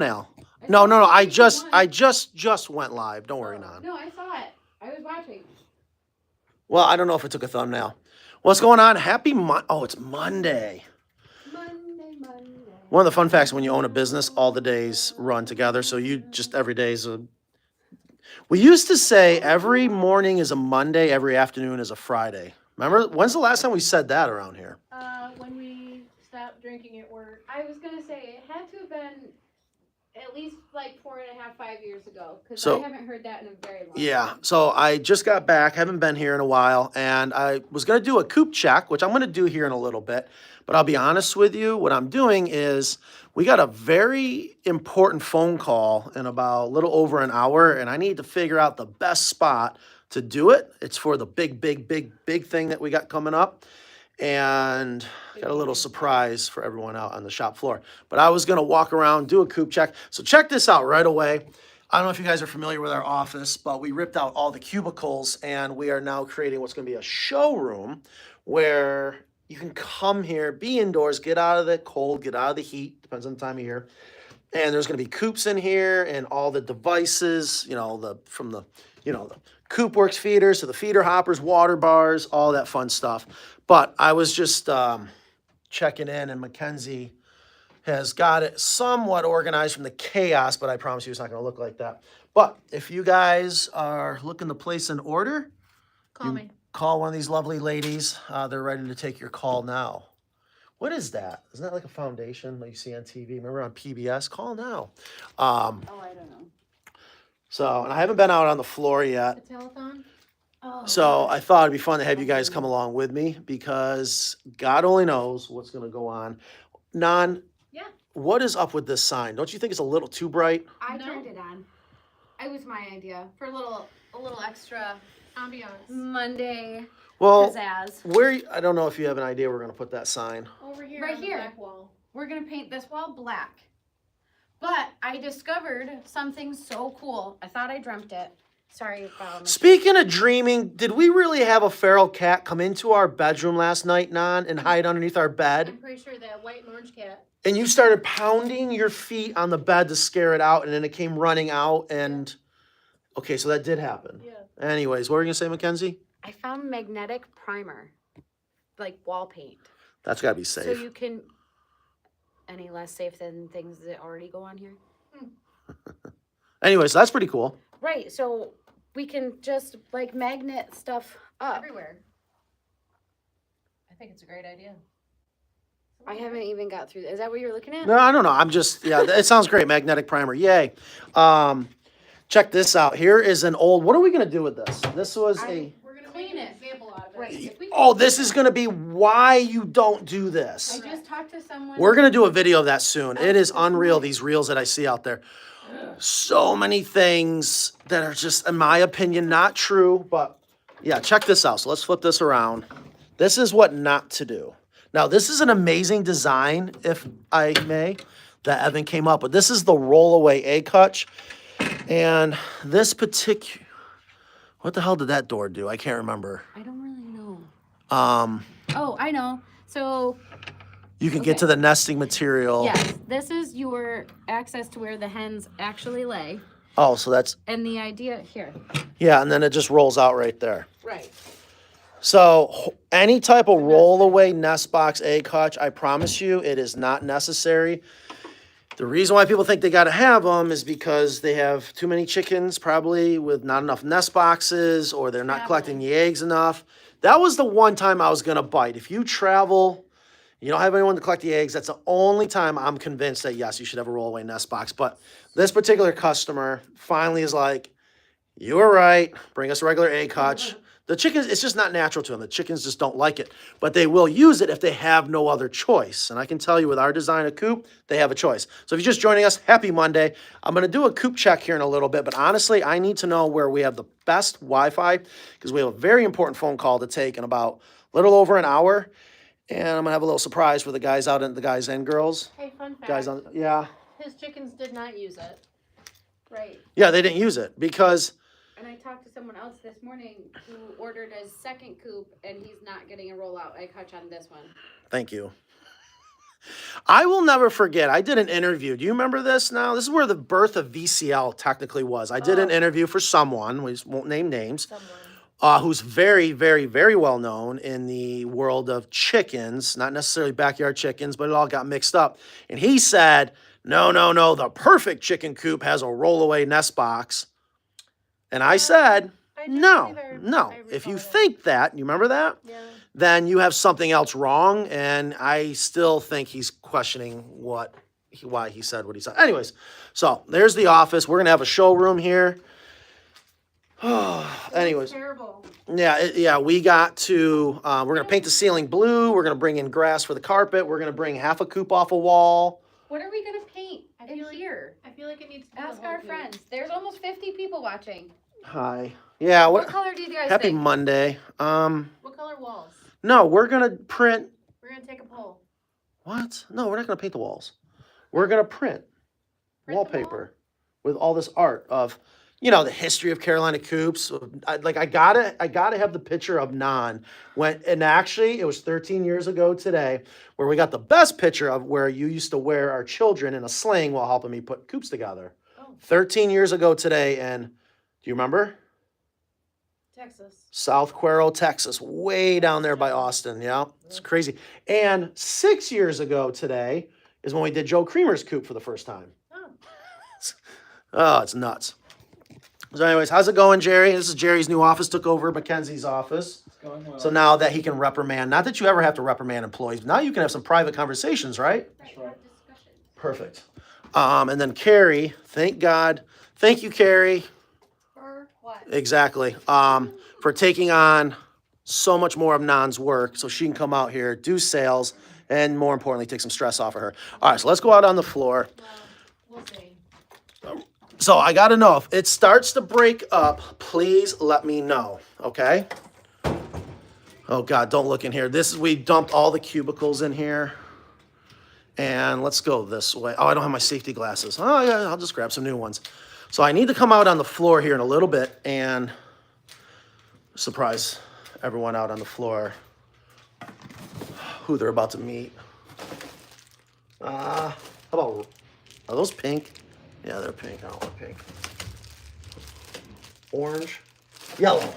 Now. I No, saw no, no. it. I just went live. Don't worry, Nan. No, I saw it. I was watching. Well, I don't know if it took a thumbnail. What's going on? Happy Oh, it's Monday. Monday. One of the fun facts when you own a business, all the days run together. So you just every day is a. We used to say every morning is a Monday, every afternoon is a Friday. Remember, when's the last time we said that around here? When we stopped drinking at work. I was gonna say it had to have been at least like 4.5, 5 years ago, because I haven't heard that in a very long time. So I just got back, haven't been here in a while, and I was gonna do a coop check, which I'm gonna do here in a little bit. But I'll be honest with you, what I'm doing is we got a very important phone call in about a little over an hour, and I need to figure out the best spot to do it. It's for the big thing that we got coming up. And got a little surprise for everyone out on the shop floor. But I was gonna walk around, do a coop check. So check this out right away. I don't know if you guys are familiar with our office, but we ripped out all the cubicles and we are now creating what's gonna be a showroom where you can come here, be indoors, get out of the cold, get out of the heat, depends on the time of year. And there's gonna be coops in here and all the devices, from the Coop Works feeders to the feeder hoppers, water bars, all that fun stuff. But I was just checking in, and Mackenzie has got it somewhat organized from the chaos, but I promise you it's not going to look like that. But if you guys are looking to place an order, Call me. Call one of these lovely ladies. They're ready to take your call now. What is that? Isn't that like a foundation that you see on TV? Remember on PBS? Call now. I don't know. So, and I haven't been out on the floor yet. A telethon? Oh, So I thought it'd be fun to have you guys come along with me because God only knows what's going to go on. Nan, yeah. What is up with this sign? Don't you think it's a little too bright? I turned it on. It was my idea for a little extra ambiance. Monday. Well, pizzazz. I don't know if you have an idea where we're going to put that sign. Over here. Right here. Black wall. We're going to paint this wall black. But I discovered something so cool. I thought I dreamt it. Sorry about Speaking of dreaming, did we really have a feral cat come into our bedroom last night, Nan, and hide underneath our bed? I'm pretty sure that white and orange cat. And you started pounding your feet on the bed to scare it out, and then it came running out, and... Okay, so that did happen. Yeah. Anyways, what were you going to say, Mackenzie? I found magnetic primer, like wall paint. That's got to be safe. So you can... Any less safe than things that already go on here? Anyways, that's pretty cool. Right, so we can just like magnet stuff up. Everywhere. I think it's a great idea. I haven't even got through. Is that what you're looking at? No, I don't know. I'm just, it sounds great. Magnetic primer. Yay. Check this out. Here is an old, what are we going to do with this? This was We're going to clean it. Example out of it. Right. This is going to be why you don't do this. I just talked to someone. We're going to do a video of that soon. It is unreal, these reels that I see out there. So many things that are just, in my opinion, not true. But yeah, check this out. So let's flip this around. This is what not to do. Now, this is an amazing design, if I may, that Evan came up with. This is the roll-away egg hutch. And this particular, what the hell did that door do? I can't remember. I don't really know. Oh, I know. So you can get to the nesting material. yes, this is your access to where the hens actually lay. Oh, so that's... And the idea here. Yeah, and then it just rolls out right there. Right. So any type of roll-away nest box egg hutch, I promise you, it is not necessary. The reason why people think they got to have them is because they have too many chickens, probably with not enough nest boxes, or they're not collecting the eggs enough. That was the one time I was going to bite. If you travel, you don't have anyone to collect the eggs, that's the only time I'm convinced that, yes, you should have a roll-away nest box. But this particular customer finally is like, you were right, bring us a regular egg hutch. The chickens, it's just not natural to them. The chickens just don't like it. But they will use it if they have no other choice. And I can tell you with our design of coop, they have a choice. So if you're just joining us, happy Monday. I'm going to do a coop check here in a little bit. But honestly, I need to know where we have the best Wi-Fi because we have a very important phone call to take in about a little over an hour. And I'm going to have a little surprise for the guys out and the guys and girls. Hey, fun fact. Guys on, yeah. His chickens did not use it. Right. Yeah, they didn't use it because... And I talked to someone else this morning who ordered his second coop, and he's not getting a rollout egg hutch on this one. Thank you. I will never forget. I did an interview. Do you remember this now? This is where the birth of VCL technically was. I did an interview for someone, we just won't name names, who's very, very, very well known in the world of chickens, not necessarily backyard chickens, but it all got mixed up. And he said, no, no, no, the perfect chicken coop has a rollaway nest box. And I said, no, no. If you think that, you remember that? Yeah. Then you have something else wrong. And I still think he's questioning why he said what he said. Anyways, so there's the office. We're going to have a showroom here. Anyways, Terrible. yeah, we got to, we're going to paint the ceiling blue. We're going to bring in grass for the carpet. We're going to bring half a coop off a wall. What are we gonna paint in feel like- here? I feel like it needs to be Ask the whole our coop. friends. There's almost 50 people watching. Hi. Yeah, What what, color do you guys happy think? Monday. What color walls? No, we're going to print, We're gonna take a poll. what? No, we're not going to paint the walls. We're going to print Print the wallpaper with all this art of, you know, the history of Carolina coops. I gotta have the picture of Nan and actually it was 13 years ago today where we got the best picture of where you used to wear our children in a sling while helping me put coops together. Oh. 13 years ago today, and do you remember? Texas. South Cuero, Texas, way down there by Austin. Yeah, it's crazy. And 6 years ago today is when we did Joe Creamer's coop for the first time. Oh. Oh, it's nuts. So anyways, how's it going, Jerry? This is Jerry's new office, took over Mackenzie's office. It's going well. So now that he can reprimand, not that you ever have to reprimand employees, but now you can have some private conversations, right? Right, right. have discussions. Perfect. And then Carrie, thank God. Thank you, Carrie. For what? Exactly. For taking on so much more of Nan's work so she can come out here, do sales, and more importantly, take some stress off of her. All right, so let's go out on the floor. Well, we'll see. So I got to know if it starts to break up, please let me know, okay? Oh God, don't look in here. We dumped all the cubicles in here. And let's go this way. Oh, I don't have my safety glasses. Oh yeah, I'll just grab some new ones. So I need to come out on the floor here in a little bit and surprise everyone out on the floor who they're about to meet. How about, are those pink? Yeah, they're pink. I don't want pink. Orange. Yellow.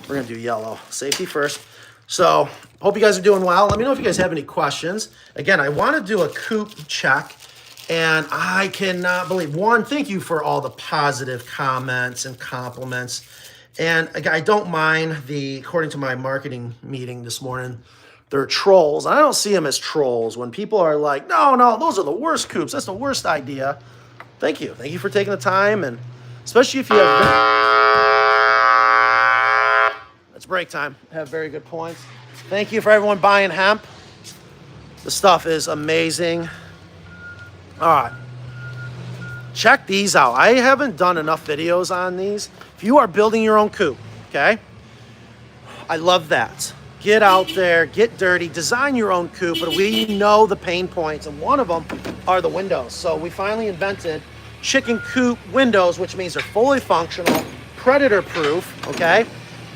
We're going to do yellow. Safety first. So, hope you guys are doing well. Let me know if you guys have any questions. Again, I want to do a coop check. And I cannot believe, one, thank you for all the positive comments and compliments. And I don't mind according to my marketing meeting this morning, they're trolls. I don't see them as trolls. When people are like, no, those are the worst coops. That's the worst idea. Thank you. Thank you for taking the time. And especially if you have, it's break time. Have very good points. Thank you for everyone buying hemp. The stuff is amazing. All right. Check these out. I haven't done enough videos on these. If you are building your own coop, okay? I love that. Get out there, get dirty, design your own coop, but we know the pain points, and one of them are the windows. So we finally invented chicken coop windows, which means they're fully functional, predator-proof, okay?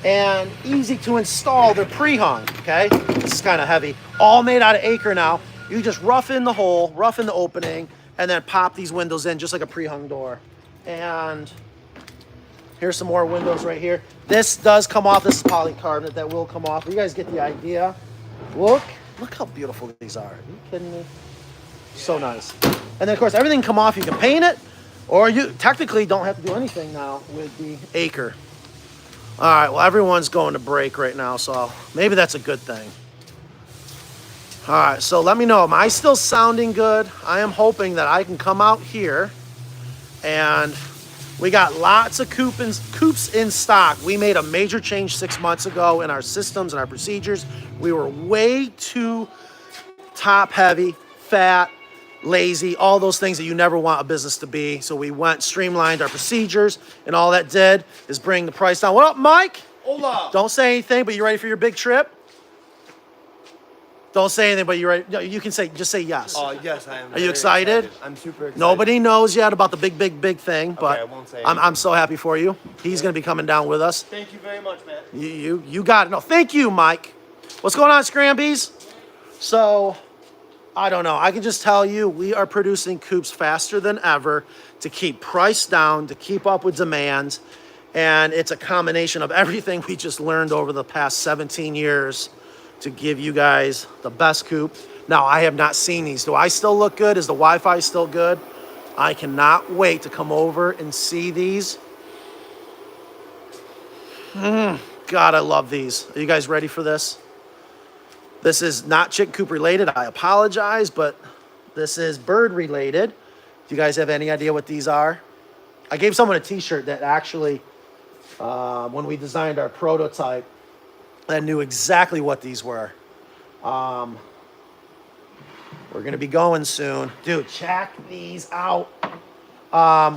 And easy to install. They're pre-hung, okay? This is kind of heavy. All made out of ACRE now. You just rough in the hole, rough in the opening, and then pop these windows in just like a pre-hung door. And here's some more windows right here. This does come off. This is polycarbonate that will come off. You guys get the idea. Look how beautiful these are. Are you kidding me? So nice. And then of course everything come off. You can paint it, or you technically don't have to do anything now with the ACRE. All right, well everyone's going to break right now, so maybe that's a good thing. All right, so let me know. Am I still sounding good? I am hoping that I can come out here and we got lots of coops in stock. We made a major change 6 months ago in our systems and our procedures. We were way too top heavy, fat, lazy, all those things that you never want a business to be. So we streamlined our procedures, and all that did is bring the price down. What up, Mike? Hola. Don't say anything, but you ready for your big trip? Don't say anything, but you ready? No, you can just say yes. Yes, I am. Are you excited? I'm super excited. Nobody knows yet about the big thing, but I won't say I'm so happy for you. He's gonna be coming down with us. Thank you very much, man. You got it. No, thank you, Mike. What's going on, Scrambies? So, I don't know. I can just tell you, we are producing coops faster than ever to keep price down, to keep up with demand. And it's a combination of everything we just learned over the past 17 years to give you guys the best coop. Now, I have not seen these. Do I still look good? Is the Wi-Fi still good? I cannot wait to come over and see these. God, I love these. Are you guys ready for this? This is not chicken coop related. I apologize, but this is bird related. Do you guys have any idea what these are? I gave someone a t-shirt that actually, when we designed our prototype, that knew exactly what these were. We're gonna be going soon. Dude, check these out.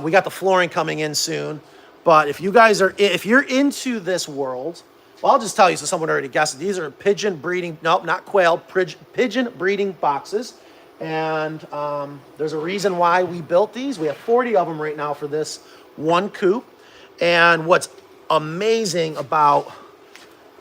We got the flooring coming in soon. But if you're into this world, well, I'll just tell you so someone already guessed it. These are pigeon breeding, nope, not quail, pigeon breeding boxes. And there's a reason why we built these. We have 40 of them right now for this one coop. And what's amazing about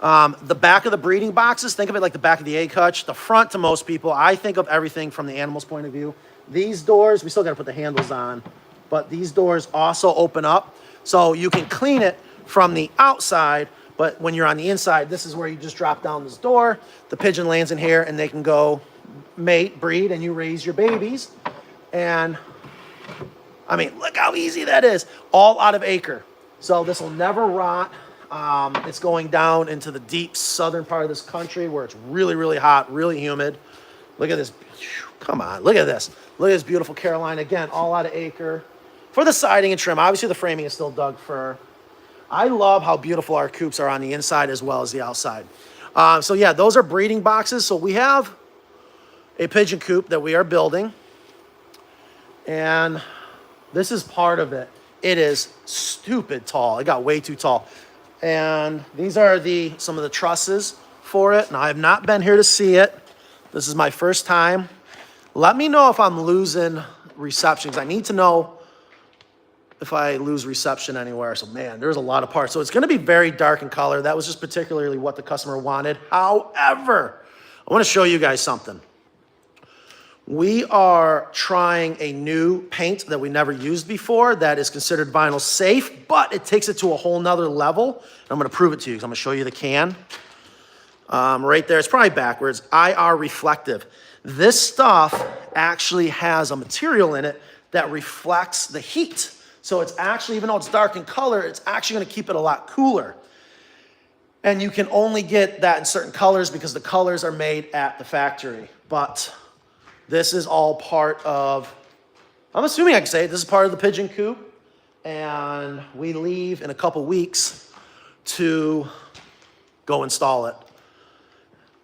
the back of the breeding boxes, think of it like the back of the egg hutch. The front, to most people, I think of everything from the animal's point of view. These doors, we still got to put the handles on, but these doors also open up. So you can clean it from the outside, but when you're on the inside, this is where you just drop down this door. The pigeon lands in here and they can go mate, breed, and you raise your babies. And I mean, look how easy that is. All out of ACRE. So this will never rot. It's going down into the deep southern part of this country where it's really, really hot, really humid. Look at this. Come on, look at this. Look at this beautiful Carolina. Again, all out of ACRE. For the siding and trim, obviously the framing is still Doug fir. I love how beautiful our coops are on the inside as well as the outside. So yeah, those are breeding boxes. So we have a pigeon coop that we are building. And this is part of it. It is stupid tall. It got way too tall. And these are some of the trusses for it. Now, I have not been here to see it. This is my first time. Let me know if I'm losing reception, because I need to know if I lose reception anywhere. So man, there's a lot of parts. So it's gonna be very dark in color. That was just particularly what the customer wanted. However, I wanna show you guys something. We are trying a new paint that we never used before that is considered vinyl safe, but it takes it to a whole nother level. I'm gonna prove it to you because I'm gonna show you the can. Right there, it's probably backwards, IR reflective. This stuff actually has a material in it that reflects the heat. So it's actually, even though it's dark in color, it's actually gonna keep it a lot cooler. And you can only get that in certain colors because the colors are made at the factory. But this is all part of, I'm assuming I can say it, this is part of the pigeon coop. And we leave in a couple weeks to go install it.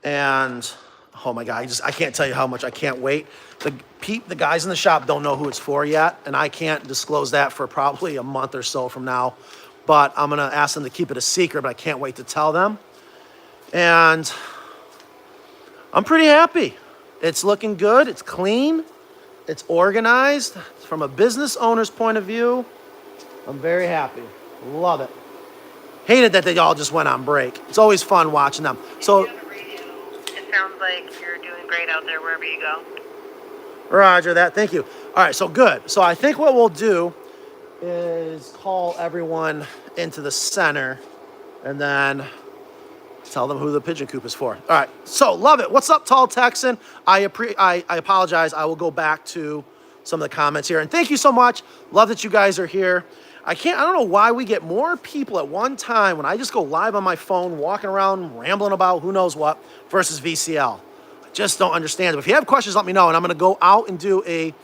And oh my God, I can't tell you how much I can't wait. The guys in the shop don't know who it's for yet, and I can't disclose that for probably a month or so from now. But I'm gonna ask them to keep it a secret, but I can't wait to tell them. And I'm pretty happy. It's looking good, it's clean, it's organized. From a business owner's point of view, I'm very happy, love it. Hated that they all just went on break. It's always fun watching them. So, It sounds like you're doing great out there wherever you go. Roger that, thank you. All right, so good. So I think what we'll do is call everyone into the center and then tell them who the pigeon coop is for. All right, so love it. What's up, Tall Texan? I apologize. I will go back to some of the comments here. And thank you so much. Love that you guys are here. I don't know why we get more people at one time when I just go live on my phone, walking around, rambling about who knows what, versus VCL. I just don't understand it. If you have questions, let me know, and I'm gonna go out and do a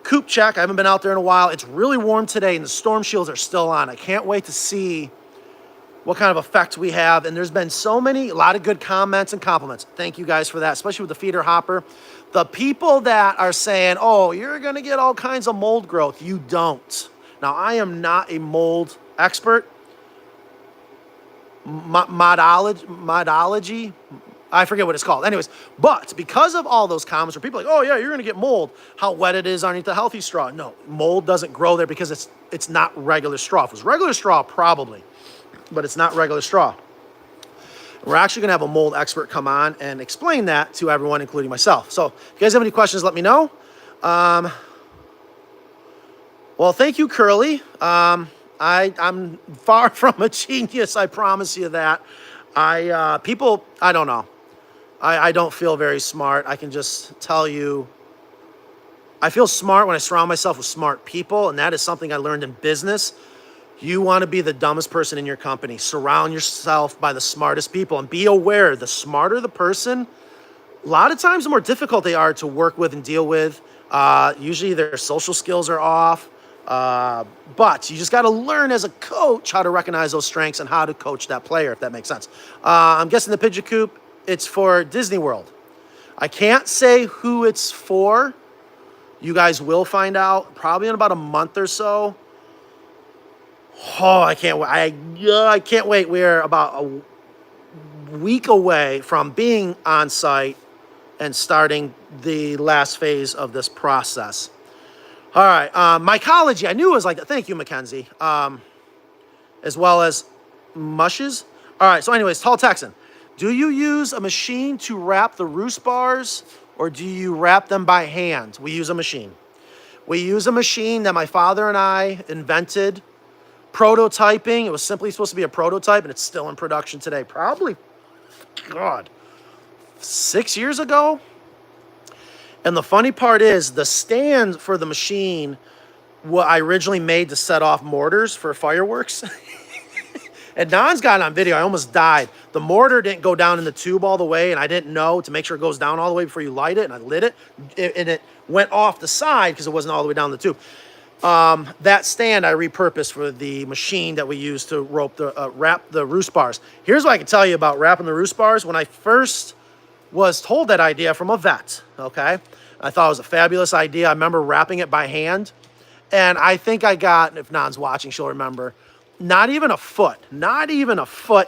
coop check. I haven't been out there in a while. It's really warm today, and the storm shields are still on. I can't wait to see what kind of effect we have. And there's been a lot of good comments and compliments. Thank you guys for that, especially with the feeder hopper. The people that are saying, oh, you're gonna get all kinds of mold growth, you don't. Now, I am not a mold expert. Modology, I forget what it's called. Anyways, but because of all those comments where people are like, oh yeah, you're gonna get mold, how wet it is underneath the healthy straw. No, mold doesn't grow there because it's not regular straw. If it was regular straw, probably, but it's not regular straw. We're actually going to have a mold expert come on and explain that to everyone, including myself. So if you guys have any questions, let me know. Well, thank you, Curly. I'm far from a genius, I promise you that. I don't know. I don't feel very smart. I can just tell you, I feel smart when I surround myself with smart people, and that is something I learned in business. You want to be the dumbest person in your company. Surround yourself by the smartest people, and be aware, the smarter the person, a lot of times the more difficult they are to work with and deal with. Usually their social skills are off. But you just got to learn as a coach how to recognize those strengths and how to coach that player, if that makes sense. I'm guessing the Pigeon Coop, it's for Disney World. I can't say who it's for. You guys will find out probably in about a month or so. Oh, I can't wait. I can't wait. We're about a week away from being on site and starting the last phase of this process. All right, mycology, I knew it was like that. Thank you, Mackenzie. As well as mushes. All right, so anyways, Tall Texan. Do you use a machine to wrap the roost bars, or do you wrap them by hand? We use a machine. We use a machine that my father and I invented, prototyping. It was simply supposed to be a prototype, and it's still in production today. Probably, God, 6 years ago. And the funny part is the stand for the machine, what I originally made to set off mortars for fireworks. And Don's got it on video. I almost died. The mortar didn't go down in the tube all the way, and I didn't know to make sure it goes down all the way before you light it, and I lit it. And it went off the side because it wasn't all the way down the tube. That stand I repurposed for the machine that we use to wrap the roost bars. Here's what I can tell you about wrapping the roost bars. When I first was told that idea from a vet, okay? I thought it was a fabulous idea. I remember wrapping it by hand. And I think I got, if Nan's watching, she'll remember, not even a foot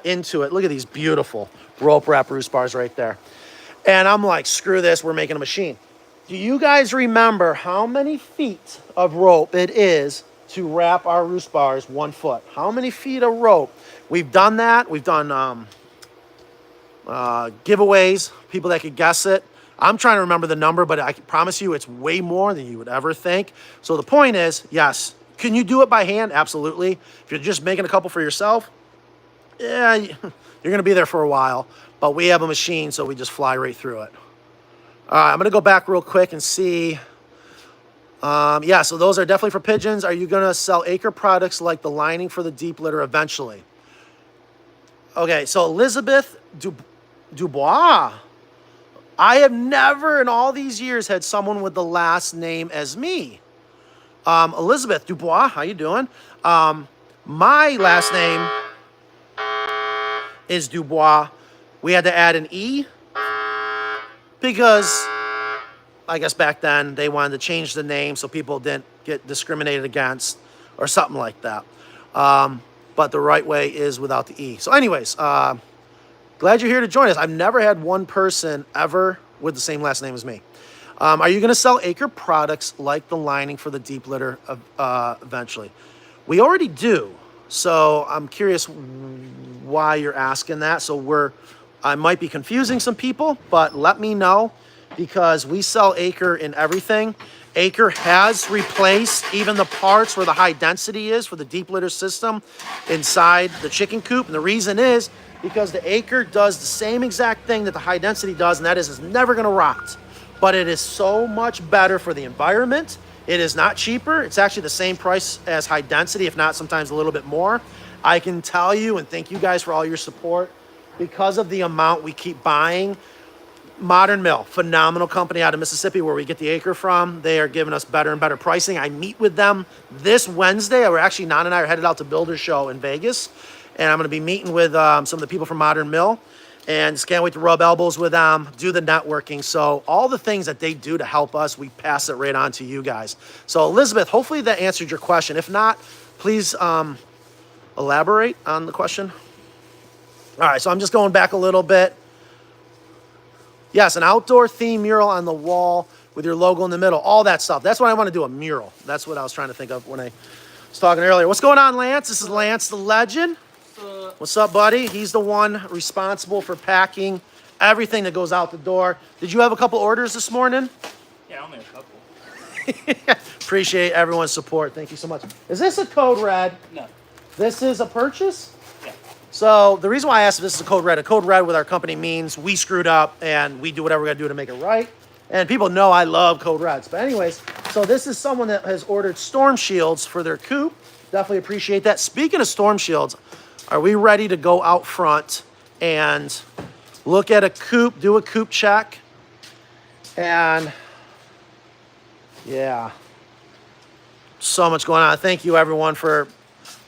into it. Look at these beautiful rope wrap roost bars right there. And I'm like, screw this, we're making a machine. Do you guys remember how many feet of rope it is to wrap our roost bars 1 foot? How many feet of rope? We've done that. We've done giveaways, people that could guess it. I'm trying to remember the number, but I can promise you it's way more than you would ever think. So the point is, yes, can you do it by hand? Absolutely. If you're just making a couple for yourself, yeah, you're going to be there for a while. But we have a machine, so we just fly right through it. All right, I'm going to go back real quick and see. Yeah, so those are definitely for pigeons. Are you going to sell ACRE products like the lining for the deep litter eventually? Okay, so Elizabeth Dubois. I have never in all these years had someone with the last name as me. Elizabeth Dubois, how you doing? My last name is Dubois. We had to add an E because I guess back then they wanted to change the name so people didn't get discriminated against or something like that. But the right way is without the E. So anyways, glad you're here to join us. I've never had one person ever with the same last name as me. Are you going to sell ACRE products like the lining for the deep litter eventually? We already do. So I'm curious why you're asking that. So I might be confusing some people, but let me know because we sell ACRE in everything. ACRE has replaced even the parts where the high density is for the deep litter system inside the chicken coop. And the reason is because the ACRE does the same exact thing that the high density does, and that is it's never going to rot. But it is so much better for the environment. It is not cheaper. It's actually the same price as high density, if not sometimes a little bit more. I can tell you, and thank you guys for all your support, because of the amount we keep buying. Modern Mill, phenomenal company out of Mississippi where we get the ACRE from. They are giving us better and better pricing. I meet with them this Wednesday. We're actually, Nan and I are headed out to Builder Show in Vegas. And I'm going to be meeting with some of the people from Modern Mill. And just can't wait to rub elbows with them, do the networking. So all the things that they do to help us, we pass it right on to you guys. So Elizabeth, hopefully that answered your question. If not, please elaborate on the question. All right, so I'm just going back a little bit. Yes, an outdoor theme mural on the wall with your logo in the middle, all that stuff. That's what I want to do, a mural. That's what I was trying to think of when I was talking earlier. What's going on, Lance? This is Lance the Legend. So What's up, buddy? He's the one responsible for packing everything that goes out the door. Did you have a couple orders this morning? Yeah, only a couple. Appreciate everyone's support. Thank you so much. Is this a code red? No. This is a purchase? Yeah. So the reason why I asked if this is a code red with our company means we screwed up and we do whatever we gotta do to make it right. And people know I love code reds. But anyways, so this is someone that has ordered storm shields for their coop. Definitely appreciate that. Speaking of storm shields, are we ready to go out front and look at a coop, do a coop check? And yeah, so much going on. Thank you everyone for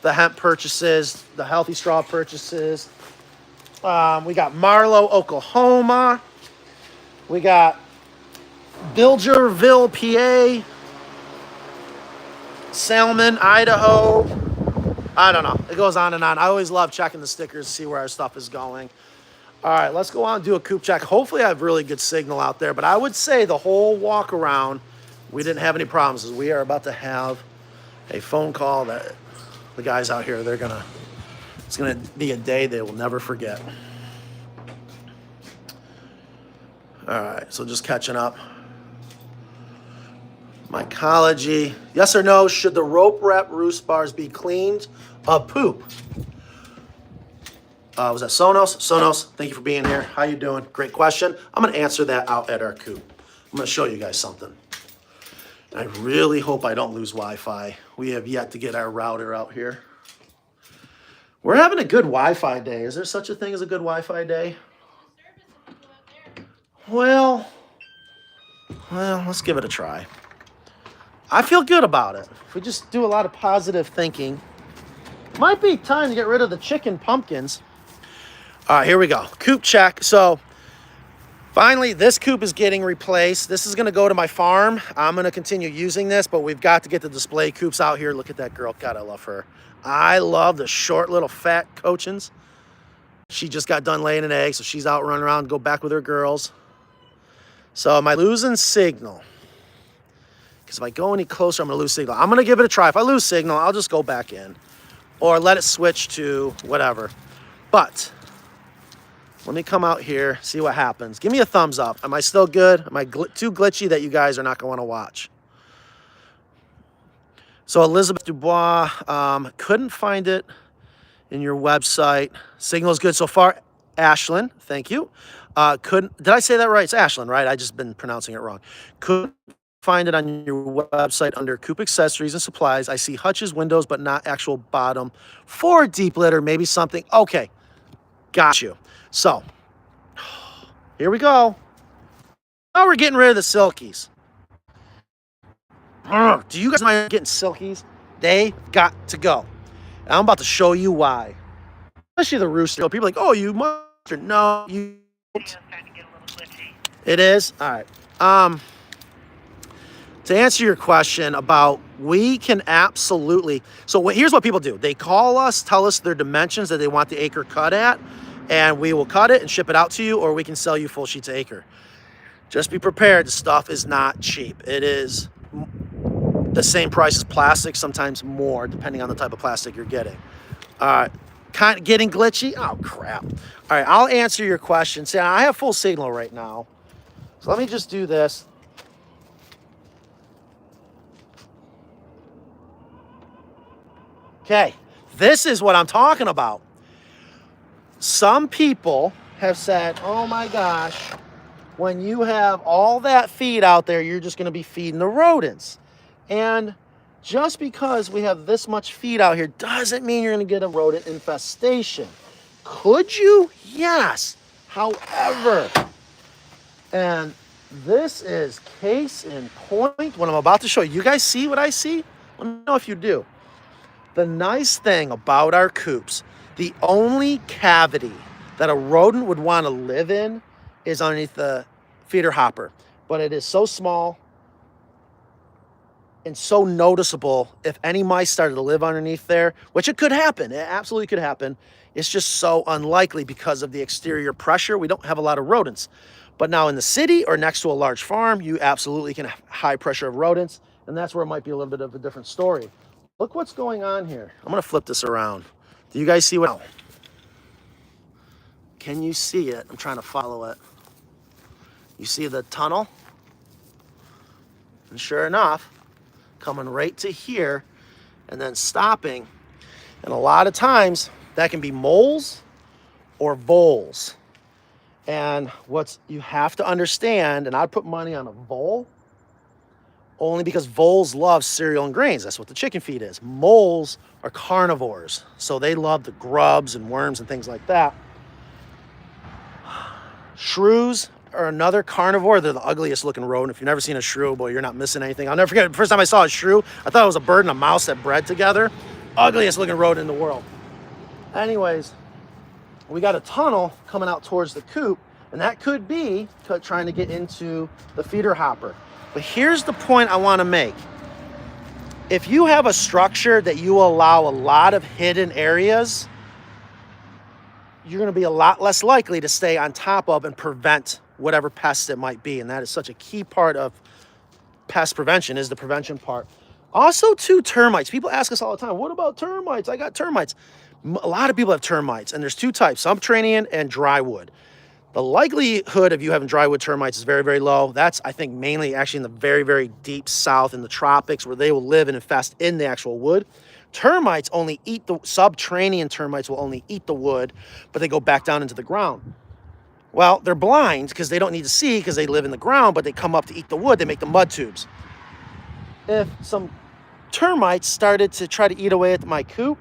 the hemp purchases, the healthy straw purchases. We got Marlow, Oklahoma. We got Bilgerville, PA. Salmon, Idaho. I don't know. It goes on and on. I always love checking the stickers to see where our stuff is going. All right, let's go on and do a coop check. Hopefully I have really good signal out there, but I would say the whole walk around, we didn't have any problems. We are about to have a phone call that the guys out here, it's gonna be a day they will never forget. All right, so just catching up. Mycology. Yes or no, should the rope wrap roost bars be cleaned of poop? Was that Sonos? Sonos, thank you for being here. How you doing? Great question. I'm gonna answer that out at our coop. I'm gonna show you guys something. I really hope I don't lose Wi-Fi. We have yet to get our router out here. We're having a good Wi-Fi day. Is there such a thing as a good Wi-Fi day? Well, let's give it a try. I feel good about it. If we just do a lot of positive thinking, might be time to get rid of the chicken pumpkins. All right, here we go. Coop check. So finally, this coop is getting replaced. This is gonna go to my farm. I'm gonna continue using this, but we've got to get the display coops out here. Look at that girl. God, I love her. I love the short little fat cochins. She just got done laying an egg, so she's out running around, go back with her girls. So am I losing signal? Because if I go any closer, I'm gonna lose signal. I'm gonna give it a try. If I lose signal, I'll just go back in or let it switch to whatever. But let me come out here, see what happens. Give me a thumbs up. Am I still good? Am I too glitchy that you guys are not gonna wanna watch? So Elizabeth Dubois, couldn't find it in your website. Signal's good so far. Ashlyn, thank you. Did I say that right? It's Ashlyn, right? I just been pronouncing it wrong. Couldn't find it on your website under Coop accessories and supplies. I see hutches, windows, but not actual bottom for deep litter, maybe something. Okay, got you. So, here we go. Now we're getting rid of the silkies. Do you guys mind getting silkies? They got to go. And I'm about to show you why. Especially the rooster. People are like, oh, you mustard. No, you don't. It's starting to get a little glitchy. It is? All right. To answer your question about, we can absolutely, so here's what people do. They call us, tell us their dimensions that they want the ACRE cut at, and we will cut it and ship it out to you, or we can sell you full sheets of ACRE. Just be prepared, the stuff is not cheap. It is the same price as plastic, sometimes more, depending on the type of plastic you're getting. All right, getting glitchy? Oh, crap. All right, I'll answer your question. See, I have full signal right now. So let me just do this. Okay, this is what I'm talking about. Some people have said, oh my gosh, when you have all that feed out there, you're just gonna be feeding the rodents. And just because we have this much feed out here doesn't mean you're gonna get a rodent infestation. Could you? Yes. However, and this is case in point, what I'm about to show you. You guys see what I see? Let me know if you do. The nice thing about our coops, the only cavity that a rodent would want to live in is underneath the feeder hopper. But it is so small and so noticeable. If any mice started to live underneath there, which it could happen, it absolutely could happen. It's just so unlikely because of the exterior pressure. We don't have a lot of rodents. But now in the city or next to a large farm, you absolutely can have high pressure of rodents. And that's where it might be a little bit of a different story. Look what's going on here. I'm gonna flip this around. Do you guys see what? Can you see it? I'm trying to follow it. You see the tunnel? And sure enough, coming right to here and then stopping. And a lot of times that can be moles or voles. And what you have to understand, and I'd put money on a vole, only because voles love cereal and grains. That's what the chicken feed is. Moles are carnivores, so they love the grubs and worms and things like that. Shrews are another carnivore. They're the ugliest looking rodent. If you've never seen a shrew, boy, you're not missing anything. I'll never forget the first time I saw a shrew, I thought it was a bird and a mouse that bred together. Ugliest looking rodent in the world. Anyways, we got a tunnel coming out towards the coop, and that could be trying to get into the feeder hopper. But here's the point I want to make. If you have a structure that you allow a lot of hidden areas, you're going to be a lot less likely to stay on top of and prevent whatever pests it might be. And that is such a key part of pest prevention, is the prevention part. Also, too, termites. People ask us all the time, what about termites? I got termites. A lot of people have termites, and there's two types, subterranean and drywood. The likelihood of you having drywood termites is very, very low. That's, I think, mainly actually in the very, very deep south in the tropics, where they will live and infest in the actual wood. Termites only eat the, subterranean termites will only eat the wood, but they go back down into the ground. Well, they're blind because they don't need to see because they live in the ground, but they come up to eat the wood. They make the mud tubes. If some termites started to try to eat away at my coop,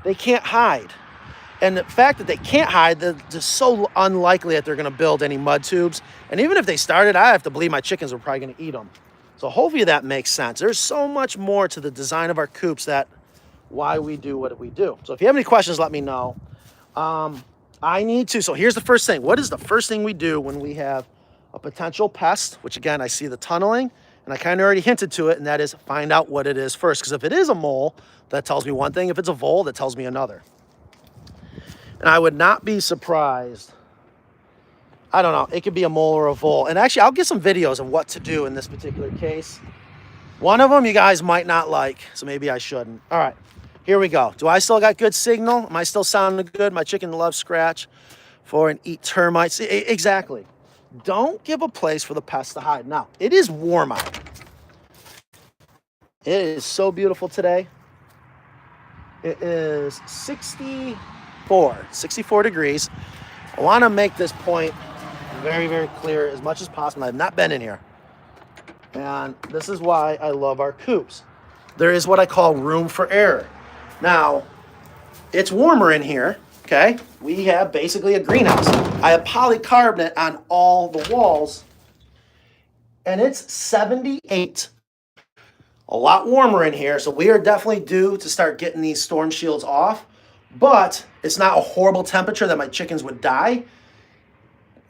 they can't hide. And the fact that they can't hide, they're just so unlikely that they're going to build any mud tubes. And even if they started, I have to believe my chickens are probably going to eat them. So hopefully that makes sense. There's so much more to the design of our coops, that why we do what we do. So if you have any questions, let me know. I need to. So here's the first thing. What is the first thing we do when we have a potential pest, which again, I see the tunneling, and I kind of already hinted to it, and that is find out what it is first. Because if it is a mole, that tells me one thing. If it's a vole, that tells me another. And I would not be surprised. I don't know. It could be a mole or a vole. And actually, I'll get some videos of what to do in this particular case. One of them you guys might not like, so maybe I shouldn't. All right, here we go. Do I still got good signal? Am I still sounding good? My chicken loves scratch for and eat termites. Exactly. Don't give a place for the pests to hide. Now, it is warm out. It is so beautiful today. It is 64 degrees. I want to make this point very, very clear as much as possible. I've not been in here. And this is why I love our coops. There is what I call room for error. Now, it's warmer in here, okay? We have basically a greenhouse. I have polycarbonate on all the walls, and it's 78. A lot warmer in here, so we are definitely due to start getting these storm shields off. But it's not a horrible temperature that my chickens would die.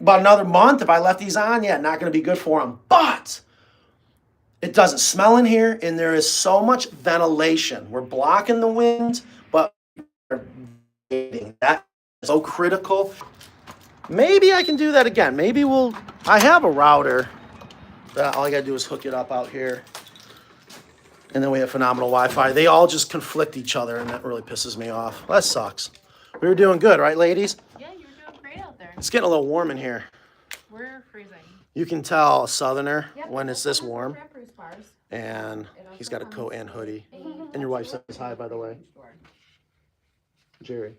About another month, if I left these on, yeah, not going to be good for them. But it doesn't smell in here, and there is so much ventilation. We're blocking the wind, but that is so critical. Maybe I can do that again. Maybe I have a router that all I got to do is hook it up out here. And then we have phenomenal Wi-Fi. They all just conflict each other, and that really pisses me off. That sucks. We were doing good, right, ladies? Yeah, you were doing great out there. It's getting a little warm in here. We're freezing. You can tell a southerner Yep, when it's this warm. Roost bars. And he's got a coat and hoodie. And your wife says hi, by the way. Jerry.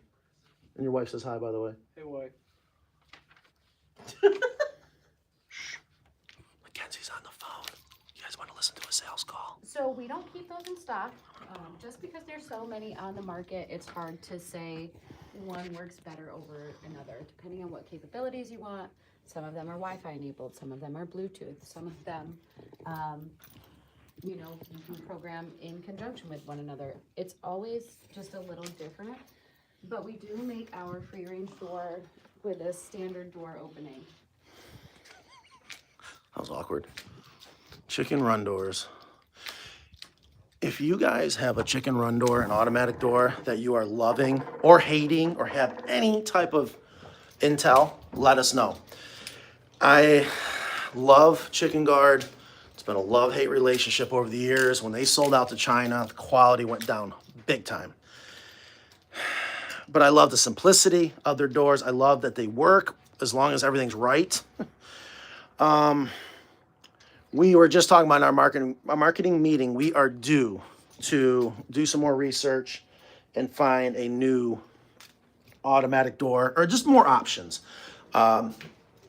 And your wife says hi, by the way. Hey, wife. Mackenzie's on the phone. You guys want to listen to a sales call? So we don't keep those in stock. Just because there's so many on the market, it's hard to say one works better over another, depending on what capabilities you want. Some of them are Wi-Fi enabled, some of them are Bluetooth, some of them, you can program in conjunction with one another. It's always just a little different, but we do make our free range door with a standard door opening. That was awkward. Chicken run doors. If you guys have a chicken run door, an automatic door that you are loving or hating or have any type of intel, let us know. I love Chicken Guard. It's been a love-hate relationship over the years. When they sold out to China, the quality went down big time. but I love the simplicity of their doors. I love that they work as long as everything's right. We were just talking about in our marketing meeting. We are due to do some more research and find a new automatic door or just more options. Love,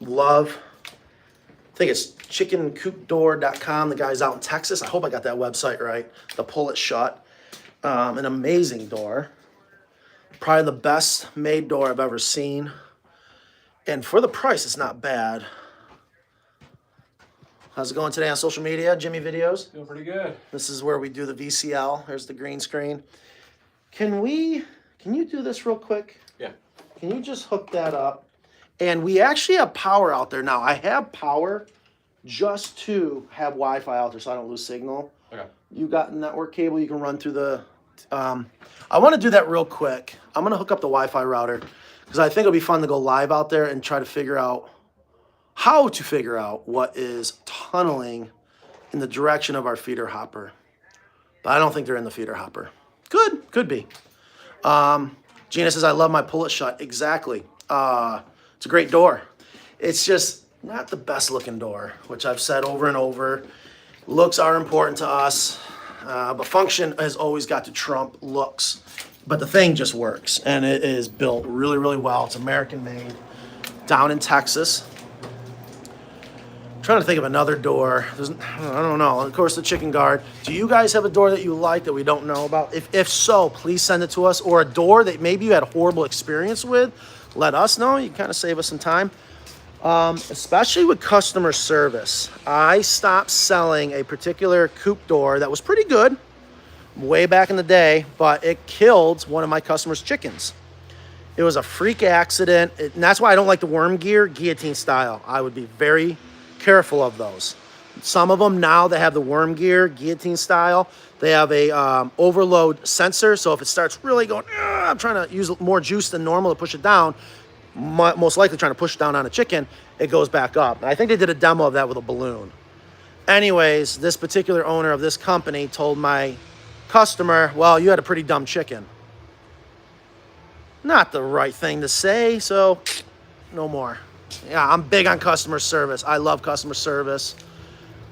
I think it's chickencoopdoor.com. The guy's out in Texas. I hope I got that website right. The Pull It Shut. An amazing door. Probably the best made door I've ever seen. And for the price, it's not bad. How's it going today on social media? Jimmy Videos? Doing pretty good. This is where we do the VCL. There's the green screen. Can you do this real quick? Yeah. Can you just hook that up? And we actually have power out there now. I have power just to have Wi-Fi out there so I don't lose signal. Okay. You got network cable you can run through the... I want to do that real quick. I'm going to hook up the Wi-Fi router because I think it'll be fun to go live out there and try to figure out how to figure out what is tunneling in the direction of our feeder hopper. But I don't think they're in the feeder hopper. Could be. Gina says, I love my Pull It Shut. Exactly. It's a great door. It's just not the best looking door, which I've said over and over. Looks are important to us, but function has always got to trump looks. But the thing just works, and it is built really, really well. It's American made, down in Texas. Trying to think of another door. I don't know. Of course, the chicken guard. Do you guys have a door that you like that we don't know about? If so, please send it to us. Or a door that maybe you had a horrible experience with. Let us know. You kind of save us some time. Especially with customer service. I stopped selling a particular coop door that was pretty good way back in the day, but it killed one of my customers' chickens. It was a freak accident. And that's why I don't like the worm gear guillotine style. I would be very careful of those. Some of them now, they have the worm gear guillotine style. They have a overload sensor, so if it starts really going, I'm trying to use more juice than normal to push it down, most likely trying to push it down on a chicken, it goes back up. And I think they did a demo of that with a balloon. Anyways, this particular owner of this company told my customer, well, you had a pretty dumb chicken. Not the right thing to say, so no more. Yeah, I'm big on customer service. I love customer service.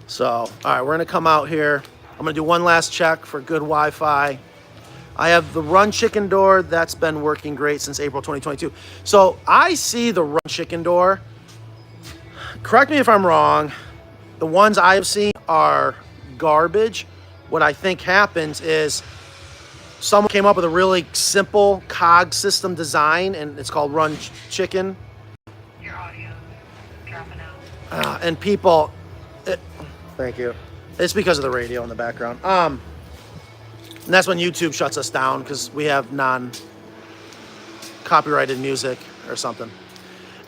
So, all right, we're gonna come out here. I'm gonna do one last check for good Wi-Fi. I have the Run Chicken door. That's been working great since April 2022. So I see the Run Chicken door. Correct me if I'm wrong. The ones I have seen are garbage. What I think happens is someone came up with a really simple cog system design, and it's called Run Chicken. Your audio is dropping out. And people, thank you. It's because of the radio in the background. And that's when YouTube shuts us down because we have non-copyrighted music or something.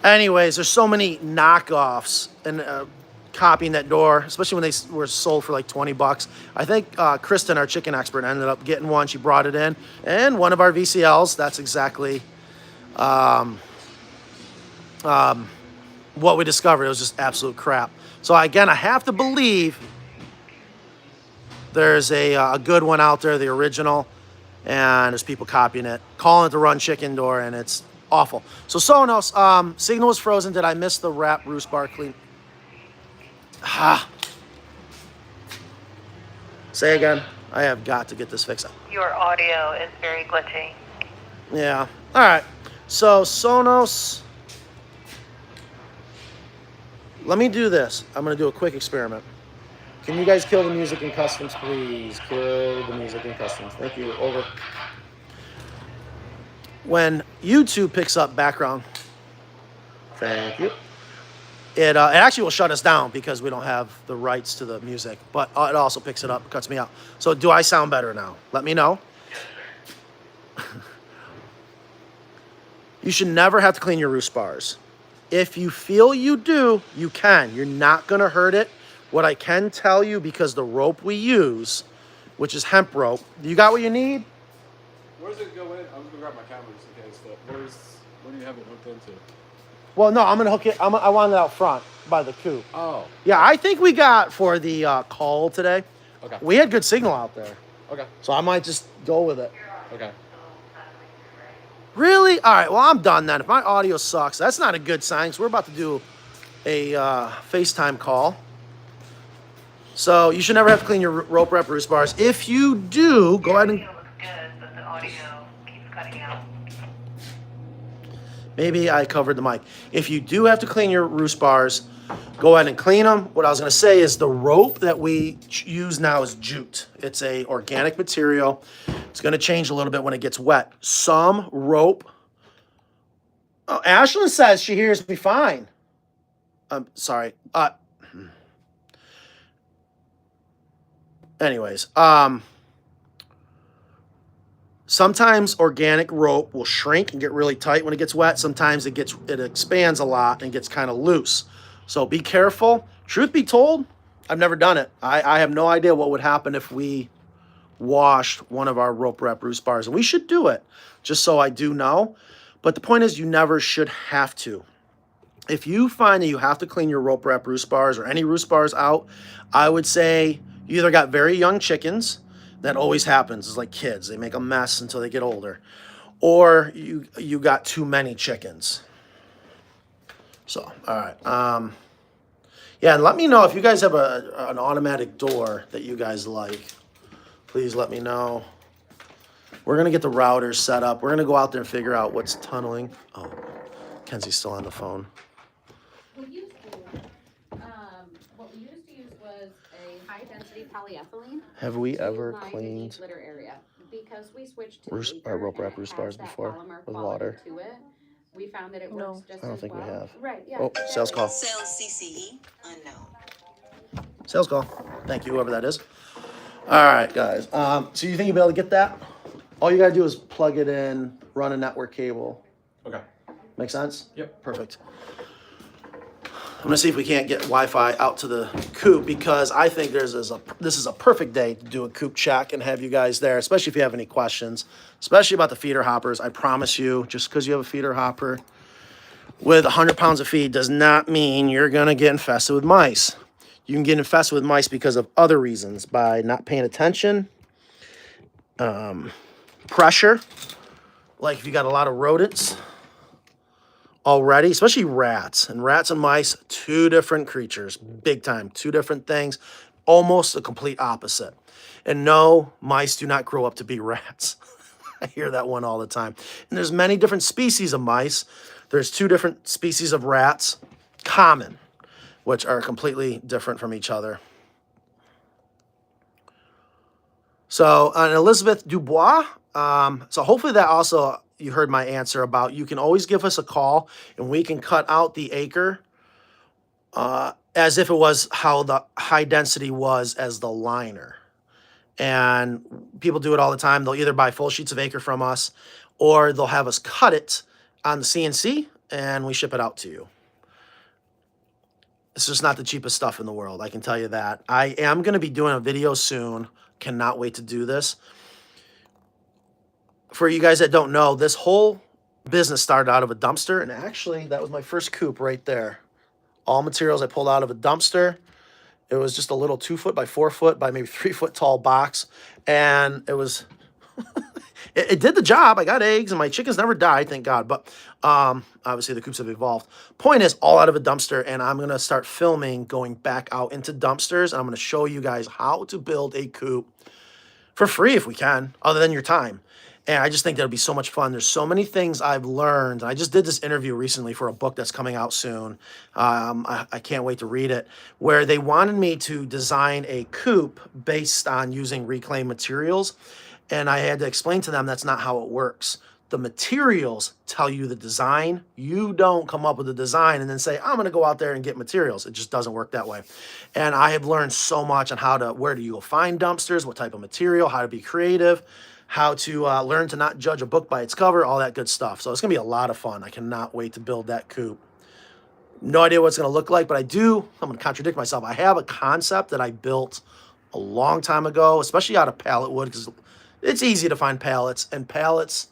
Anyways, there's so many knockoffs and copying that door, especially when they were sold for like $20. I think Kristen, our chicken expert, ended up getting one. She brought it in, and one of our VCLs. That's exactly what we discovered. It was just absolute crap. So again, I have to believe there's a good one out there, the original, and there's people copying it, calling it the Run Chicken door, and it's awful. So Sonos, signal was frozen. Did I miss the wrap Roost bar clean? Say again. I have got to get this fixed. Your audio is very glitchy. Yeah. All right. So Sonos. Let me do this. I'm going to do a quick experiment. Can you guys kill the music in customs, please? Kill the music in customs. Thank you. Over. When YouTube picks up background, thank you. It actually will shut us down because we don't have the rights to the music, but it also picks it up, cuts me out. So do I sound better now? Let me know. You should never have to clean your roost bars. If you feel you do, you can. You're not going to hurt it. What I can tell you, because the rope we use, which is hemp rope, you got what you need? Where does it go in? I'm gonna grab my camera just in case. Where do you have it hooked into? Well, no, I'm going to hook it. I want it out front by the coop. Oh. Yeah, I think we got for the call today. Okay. We had good signal out there. Okay. So I might just go with it. Okay. Really? All right, well, I'm done then. If my audio sucks, that's not a good sign, because we're about to do a FaceTime call. So you should never have to clean your rope wrap roost bars. If you do, go ahead and... It looks good, but the audio keeps cutting out. Maybe I covered the mic. If you do have to clean your roost bars, go ahead and clean them. What I was going to say is the rope that we use now is jute. It's a organic material. It's going to change a little bit when it gets wet. Some rope... Oh, Ashlyn says she hears me fine. I'm sorry. Anyways, sometimes organic rope will shrink and get really tight when it gets wet. Sometimes it expands a lot and gets kind of loose. So be careful. Truth be told, I've never done it. I have no idea what would happen if we washed one of our rope wrap roost bars, and we should do it, just so I do know. But the point is, you never should have to. If you find that you have to clean your rope wrap roost bars or any roost bars out, I would say you either got very young chickens, that always happens, it's like kids, they make a mess until they get older, or you got too many chickens. So, all right. Yeah, and let me know if you guys have an automatic door that you guys like. Please let me know. We're going to get the routers set up. We're going to go out there and figure out what's tunneling. Oh, Kenzie's still on the phone. What we used to use was a high-density polyethylene. Have we to ever line cleaned each litter area. Because we switched to roost, Acre rope and wrap it roost has bars that before polymer with quality water? to it, we found that it No. works just I don't as think we well. have. Right, yeah. Oh, sales call. Sales CCE unknown. Sales call. Thank you, whoever that is. All right, guys. So you think you'll be able to get that? All you got to do is plug it in, run a network cable. Okay. Make sense? Yep. Perfect. I'm gonna see if we can't get Wi-Fi out to the coop, because I think this is a perfect day to do a coop check and have you guys there, especially if you have any questions, especially about the feeder hoppers. I promise you, just because you have a feeder hopper with 100 pounds of feed does not mean you're gonna get infested with mice. You can get infested with mice because of other reasons, by not paying attention, pressure, like if you got a lot of rodents already, especially rats. And rats and mice, two different creatures, big time, two different things, almost a complete opposite. And no, mice do not grow up to be rats. I hear that one all the time. And there's many different species of mice. There's two different species of rats, common, which are completely different from each other. So, Elizabeth Dubois, so hopefully that also, you heard my answer about, you can always give us a call and we can cut out the ACRE as if it was how the high density was as the liner. And people do it all the time. They'll either buy full sheets of ACRE from us, or they'll have us cut it on the CNC and we ship it out to you. It's just not the cheapest stuff in the world, I can tell you that. I am going to be doing a video soon. Cannot wait to do this. For you guys that don't know, this whole business started out of a dumpster, and actually that was my first coop right there. All materials I pulled out of a dumpster. It was just a little 2 foot by 4 foot by maybe 3 foot tall box, and it was it did the job. I got eggs and my chickens never died, thank God. But obviously the coops have evolved. Point is, all out of a dumpster, and I'm gonna start filming going back out into dumpsters, and I'm gonna show you guys how to build a coop for free if we can, other than your time. And I just think that'll be so much fun. There's so many things I've learned. I just did this interview recently for a book that's coming out soon. I can't wait to read it, where they wanted me to design a coop based on using reclaimed materials. And I had to explain to them that's not how it works. The materials tell you the design. You don't come up with a design and then say, I'm going to go out there and get materials. It just doesn't work that way. And I have learned so much on where do you go find dumpsters, what type of material, how to be creative, how to learn to not judge a book by its cover, all that good stuff. So it's going to be a lot of fun. I cannot wait to build that coop. No idea what it's going to look like, but I'm going to contradict myself. I have a concept that I built a long time ago, especially out of pallet wood, because it's easy to find pallets, and pallets,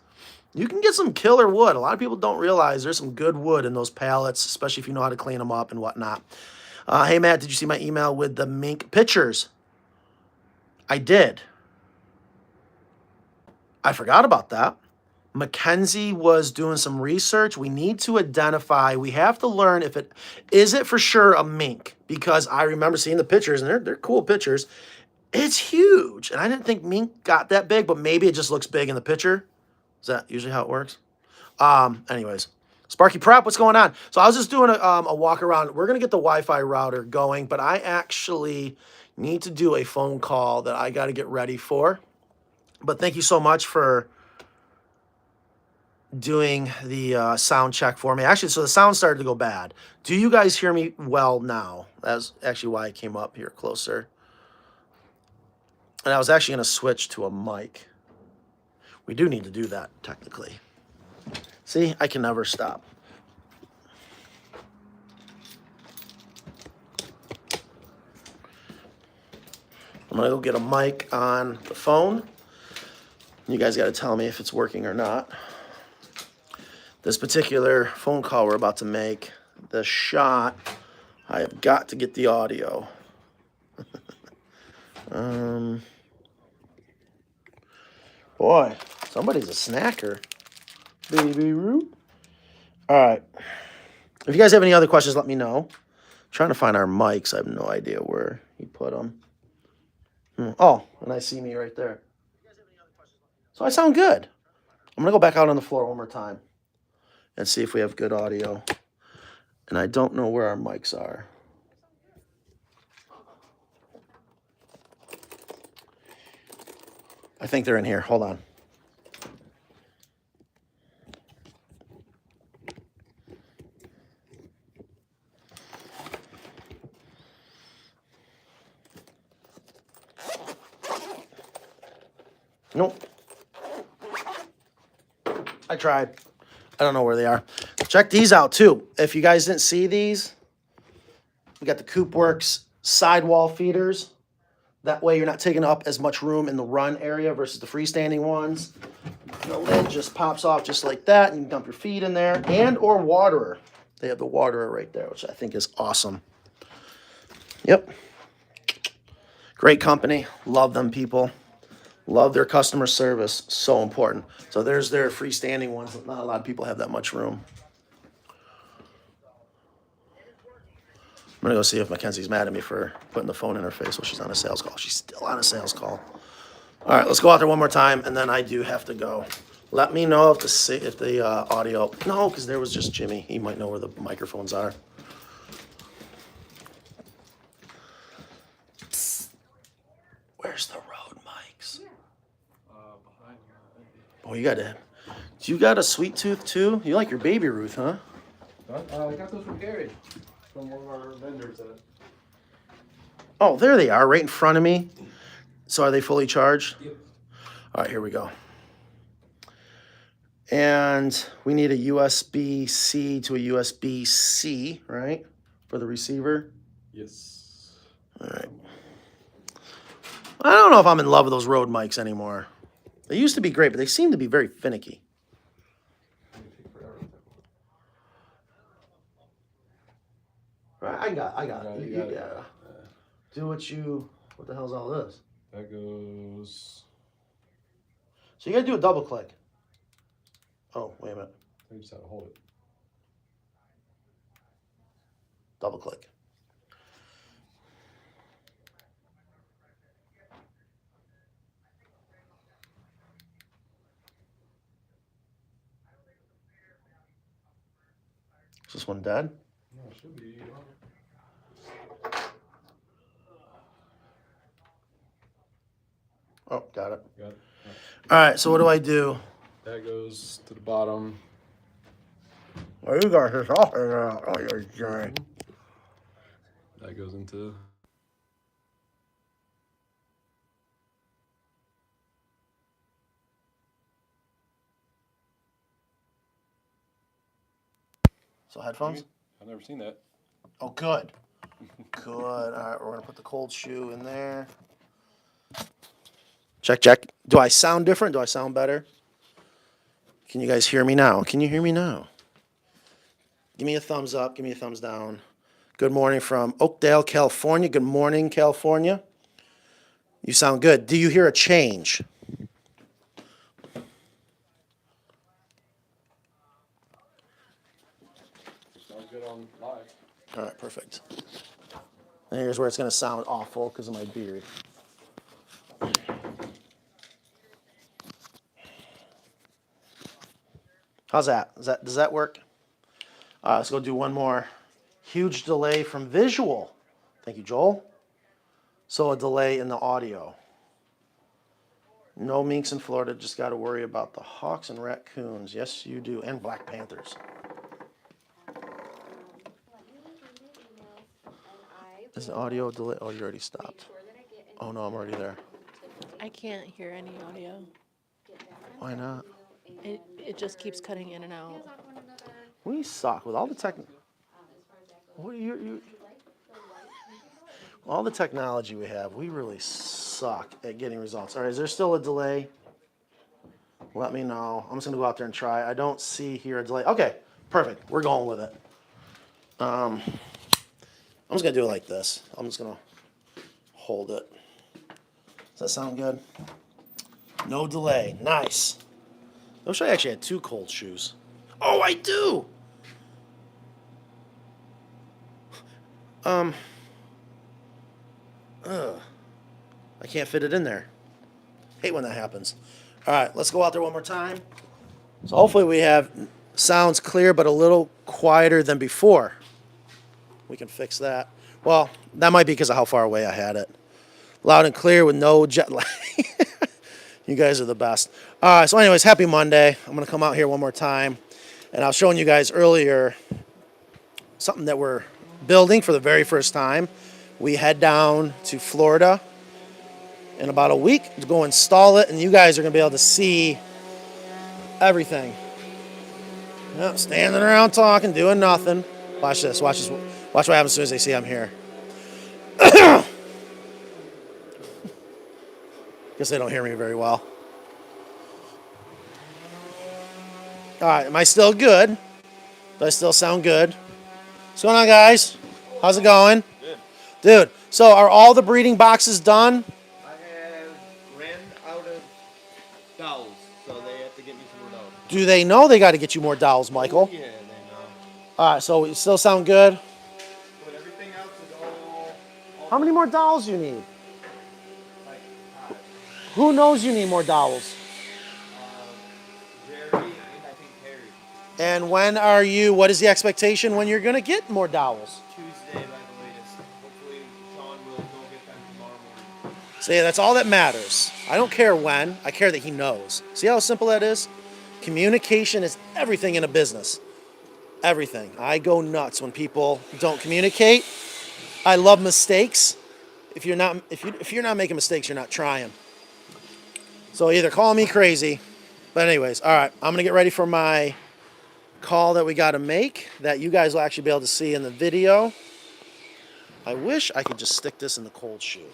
you can get some killer wood. A lot of people don't realize there's some good wood in those pallets, especially if you know how to clean them up and whatnot. Hey, Matt, did you see my email with the mink pictures? I did. I forgot about that. Mackenzie was doing some research. We need to identify, we have to learn if it, is it for sure a mink? Because I remember seeing the pictures and they're cool pictures. It's huge. And I didn't think mink got that big, but maybe it just looks big in the picture. Is that usually how it works? Anyways, Sparky Prep, what's going on? So I was just doing a walk around. We're going to get the Wi-Fi router going, but I actually need to do a phone call that I got to get ready for. But thank you so much for doing the sound check for me. Actually, so the sound started to go bad. Do you guys hear me well now? That's actually why I came up here closer. And I was actually going to switch to a mic. We do need to do that, technically. See, I can never stop. I'm going to go get a mic on the phone. You guys got to tell me if it's working or not. This particular phone call we're about to make, the shot, I have got to get the audio. Boy, somebody's a snacker. Baby Root. All right. If you guys have any other questions, let me know. I'm trying to find our mics. I have no idea where he put them. Oh, and I see me right there. So I sound good. I'm going to go back out on the floor one more time and see if we have good audio. And I don't know where our mics are. I think they're in here. Hold on. Nope. I tried. I don't know where they are. Check these out too. If you guys didn't see these, we got the Coop Works sidewall feeders. That way you're not taking up as much room in the run area versus the freestanding ones. The lid just pops off just like that, and you can dump your feed in there, and or waterer. They have the waterer right there, which I think is awesome. Yep. Great company. Love them people. Love their customer service. So important. So there's their freestanding ones. Not a lot of people have that much room. I'm going to go see if Mackenzie's mad at me for putting the phone in her face while she's on a sales call. She's still on a sales call. All right, let's go out there one more time, and then I do have to go. Let me know if the audio... No, because there was just Jimmy. He might know where the microphones are. Psst. Where's the Rode mics? Behind you. Oh, you got a sweet tooth, too? You like your baby Ruth, huh? I got those from Gary, from one of our vendors. Oh, there they are, right in front of me. So are they fully charged? Yep. All right, here we go. And we need a USB-C to a USB-C, right? For the receiver. Yes. All right. I don't know if I'm in love with those Rode mics anymore. They used to be great, but they seem to be very finicky. Right, I got it. You got it. Yeah. Do what the hell's all this? That goes. So you gotta do a double click. Oh, wait a minute. I just have to hold it. Double click. Is this one dead? No, it should be. Oh, got it. Got it. All right, so what do I do? That goes to the bottom. Oh, you guys are all figured out. Oh, you're giant. That goes into. So headphones? I've never seen that. Oh, good. Good. All right, we're gonna put the cold shoe in there. Check, check. Do I sound different? Do I sound better? Can you guys hear me now? Can you hear me now? Give me a thumbs up. Give me a thumbs down. Good morning from Oakdale, California. Good morning, California. You sound good. Do you hear a change? good on live. All right, perfect. And here's where it's gonna sound awful because of my beard. How's that? Does that work? Let's go do one more. Huge delay from visual. Thank you, Joel. So a delay in the audio. No minks in Florida, just got to worry about the hawks and raccoons. Yes, you do, and Black Panthers. Is the audio delay? Oh, you already stopped. Oh no, I'm already there. I can't hear any audio. Why not? It just keeps cutting in and out. We suck with all the tech. All the technology we have, we really suck at getting results. All right, is there still a delay? Let me know. I'm just gonna go out there and try. I don't see here a delay. Okay, perfect. We're going with it. I'm just gonna do it like this. I'm just gonna hold it. Does that sound good? No delay. Nice. I wish I actually had 2 cold shoes. Oh, I do. I can't fit it in there. Hate when that happens. All right, let's go out there one more time. So hopefully we have sounds clear but a little quieter than before. We can fix that. Well, that might be because of how far away I had it. Loud and clear with no jet lag. You guys are the best. All right, so anyways, happy Monday. I'm going to come out here one more time. And I was showing you guys earlier something that we're building for the very first time. We head down to Florida in about a week to go install it, and you guys are going to be able to see everything. Yep, standing around talking, doing nothing. Watch this. Watch this. Watch what happens as soon as they see I'm here. Guess they don't hear me very well. All right, am I still good? Do I still sound good? What's going on, guys? How's it going? Good. Dude, so are all the breeding boxes done? I have ran out of dowels, so they have to get me some more dowels. Do they know they got to get you more dowels, Michael? Yeah, they know. All right, so we still sound good? But everything else is all How many more dowels you need? like Who knows you need more dowels? Jerry and I think Harry. And when are you, what is the expectation when you're going to get more dowels? Tuesday by the latest. Hopefully Sean will go get them tomorrow morning. See, that's all that matters. I don't care when, I care that he knows. See how simple that is? Communication is everything in a business. Everything. I go nuts when people don't communicate. I love mistakes. If you're not making mistakes, you're not trying. So either call me crazy, but anyways, all right, I'm gonna get ready for my call that we got to make that you guys will actually be able to see in the video. I wish I could just stick this in the cold shoe.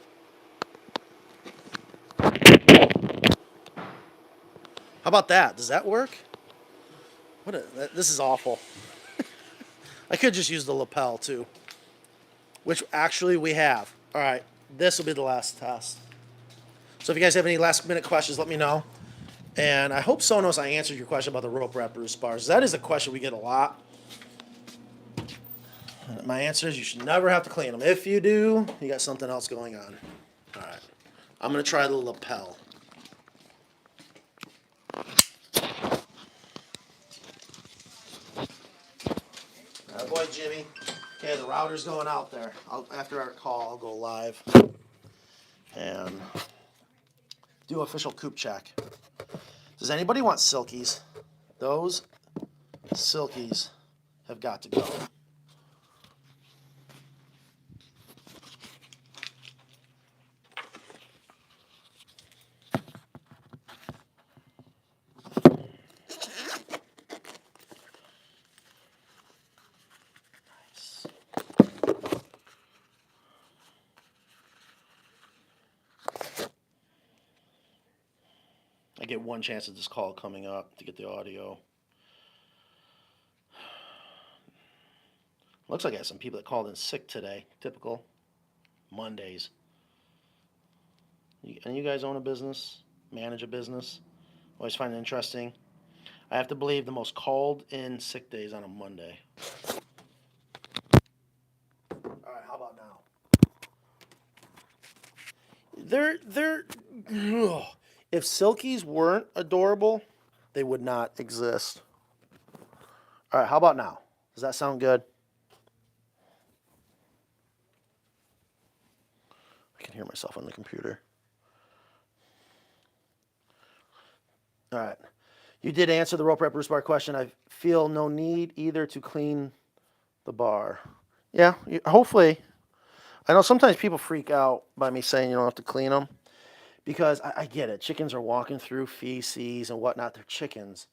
How about that? Does that work? This is awful. I could just use the lapel too, which actually we have. All right, this will be the last test. So if you guys have any last minute questions, let me know. And I hope Sonos I answered your question about the rope wrap Roost bars. That is a question we get a lot. My answer is you should never have to clean them. If you do, you got something else going on. All right, I'm gonna try the lapel. Boy, Jimmy. Okay, the router's going out there. After our call, I'll go live and do official coop check. Does anybody want silkies? Those silkies have got to go. I get one chance at this call coming up to get the audio. Looks like I have some people that called in sick today. Typical Mondays. And you guys own a business, manage a business. Always find it interesting. I have to believe the most called in sick days on a Monday. They're ugh. If silkies weren't adorable, they would not exist. All right, how about now? Does that sound good? I can hear myself on the computer. All right. You did answer the rope wrap Roost bar question. I feel no need either to clean the bar. Yeah, hopefully. I know sometimes people freak out by me saying you don't have to clean them because I get it. Chickens are walking through feces and whatnot. They're chickens.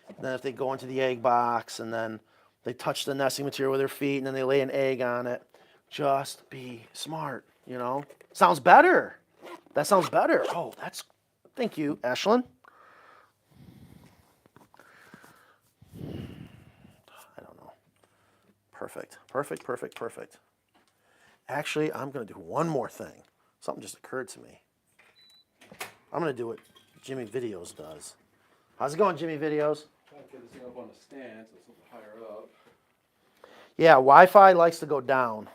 And then if they go into the egg box and then they touch the nesting material with their feet and then they lay an egg on it, just be smart, you know? Sounds better. That sounds better. Oh, thank you, Ashlyn. I don't know. Perfect. Actually, I'm going to do one more thing. Something just occurred to me. I'm going to do what Jimmy Videos does. How's it going, Jimmy Videos? Try to get this thing up on the stand so it's a little higher up. Yeah, Wi-Fi likes to go down.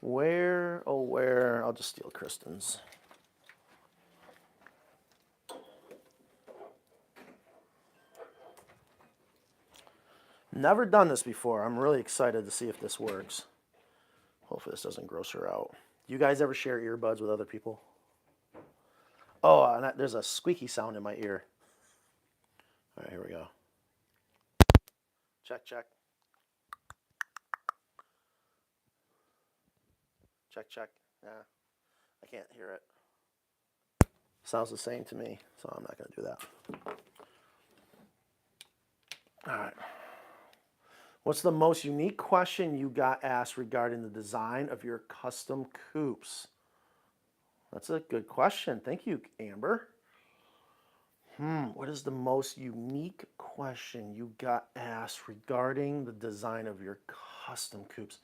Where, oh where, I'll just steal Kristen's. Never done this before. I'm really excited to see if this works. Hopefully this doesn't gross her out. You guys ever share earbuds with other people? Oh, and there's a squeaky sound in my ear. All right, here we go. Check. Check. Yeah, I can't hear it. Sounds the same to me, so I'm not going to do that. All right. What's the most unique question you got asked regarding the design of your custom coops? That's a good question. Thank you, Amber. What is the most unique question you got asked regarding the design of your custom coops?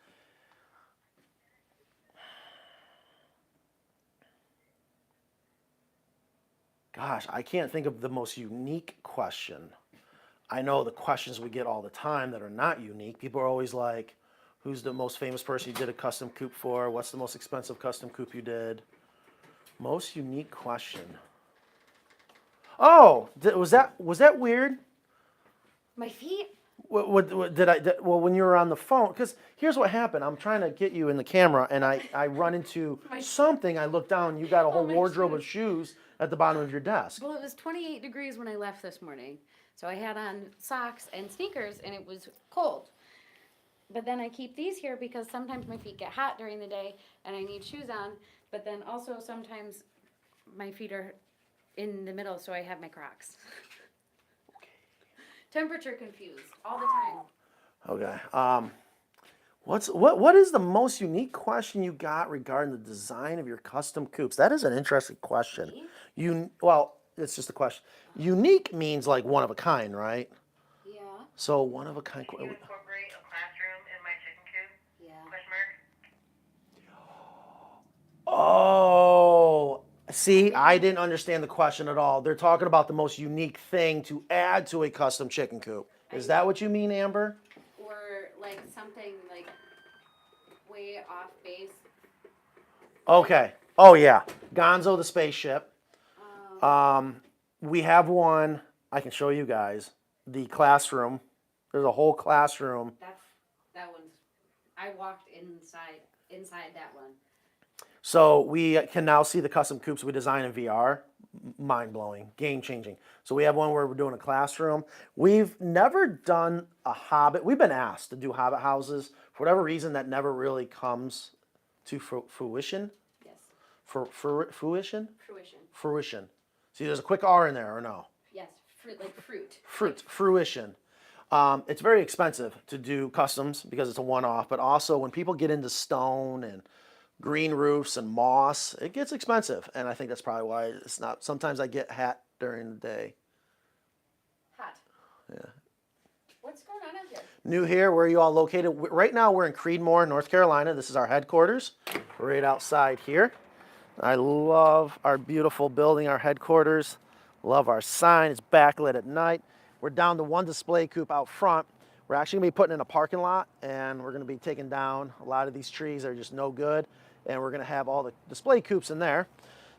Gosh, I can't think of the most unique question. I know the questions we get all the time that are not unique. People are always like, who's the most famous person you did a custom coop for? What's the most expensive custom coop you did? Most unique question. Oh, was that weird? My feet? What did I? Well, when you were on the phone, because here's what happened. I'm trying to get you in the camera, and I run into something. I look down. You got a whole my wardrobe of shoes. shoes at the bottom of your desk. Well, it was 28 degrees when I left this morning. So I had on socks and sneakers and it was cold. But then I keep these here because sometimes my feet get hot during the day and I need shoes on. But then also sometimes my feet are in the middle, so I have my Crocs. Temperature confused all the time. Okay. What is the most unique question you got regarding the design of your custom coops? That is an interesting question. Well, it's just a question. Unique means like one of a kind, right? Yeah. So one of a kind. Can you incorporate a classroom in my chicken coop? Yeah. Question mark. Oh, see, I didn't understand the question at all. They're talking about the most unique thing to add to a custom chicken coop. Is that what you mean, Amber? Or like something like way off base. Okay. Oh yeah, Gonzo the spaceship. We have one. I can show you guys the classroom. There's a whole classroom. That one's. I walked inside that one. So we can now see the custom coops we design in VR. Mind blowing, game changing. So we have one where we're doing a classroom. We've never done a Hobbit. We've been asked to do Hobbit houses. For whatever reason, that never really comes to fruition. Yes. Fruition? Fruition. Fruition. See, there's a quick R in there, or no? Yes. Fruit like fruit. Fruition. It's very expensive to do customs because it's a one-off, but also when people get into stone and green roofs and moss, it gets expensive. And I think that's probably why it's not. Sometimes I get hat during the day. Hot. Yeah. What's going on out here? New here, where are you all located? Right now we're in Creedmoor, North Carolina. This is our headquarters, right outside here. I love our beautiful building, our headquarters. Love our sign. It's backlit at night. We're down to one display coop out front. We're actually going to be putting in a parking lot, and we're going to be taking down a lot of these trees that are just no good. and we're going to have all the display coops in there.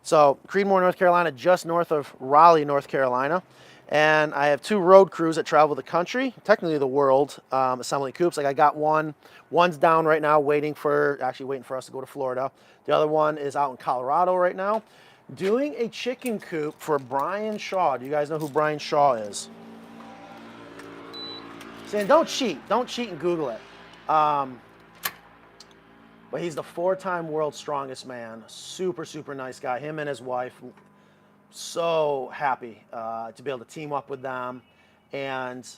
So Creedmoor, North Carolina, just north of Raleigh, North Carolina. And I have 2 road crews that travel the country, technically the world, assembling coops. Like I got one's down right now waiting for us to go to Florida. The other one is out in Colorado right now, doing a chicken coop for Brian Shaw. Do you guys know who Brian Shaw is? Saying don't cheat and Google it. But he's the 4-time world's strongest man. Super, super nice guy. Him and his wife, so happy to be able to team up with them. And